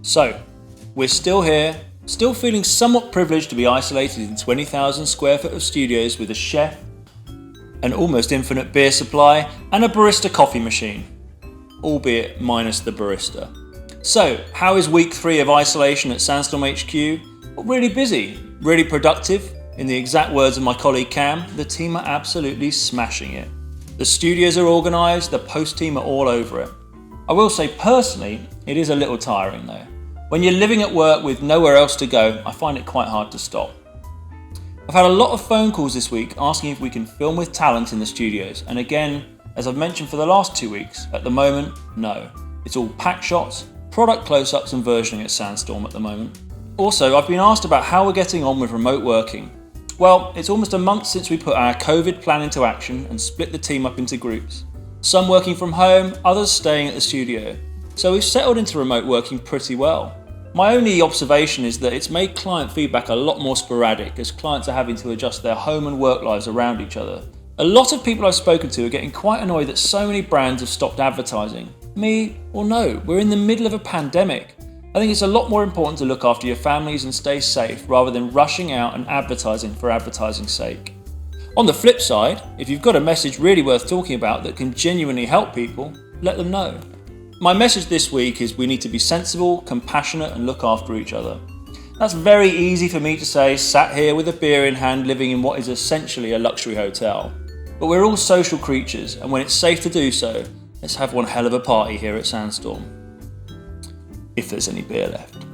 So, we're still here, still feeling somewhat privileged to be isolated in 20,000 square foot of studios with a chef, an almost infinite beer supply, and a barista coffee machine, albeit minus the barista. So, how is week 3 of isolation at Sandstorm HQ? Well, really busy, really productive. In the exact words of my colleague Cam, the team are absolutely smashing it. The studios are organised, the post team are all over it. I will say personally, it is a little tiring though. When you're living at work with nowhere else to go, I find it quite hard to stop. I've had a lot of phone calls this week asking if we can film with talent in the studios, and again, as I've mentioned for the last 2 weeks, at the moment, no. It's all pack shots, product close-ups and versioning at Sandstorm at the moment. Also, I've been asked about how we're getting on with remote working. Well, it's almost a month since we put our COVID plan into action and split the team up into groups. Some working from home, others staying at the studio. So we've settled into remote working pretty well. My only observation is that it's made client feedback a lot more sporadic as clients are having to adjust their home and work lives around each other. A lot of people I've spoken to are getting quite annoyed that so many brands have stopped advertising. Me, well no, we're in the middle of a pandemic. I think it's a lot more important to look after your families and stay safe rather than rushing out and advertising for advertising's sake. On the flip side, if you've got a message really worth talking about that can genuinely help people, let them know. My message this week is we need to be sensible, compassionate and look after each other. That's very easy for me to say, sat here with a beer in hand living in what is essentially a luxury hotel. But we're all social creatures, and when it's safe to do so, let's have one hell of a party here at Sandstorm. If there's any beer left.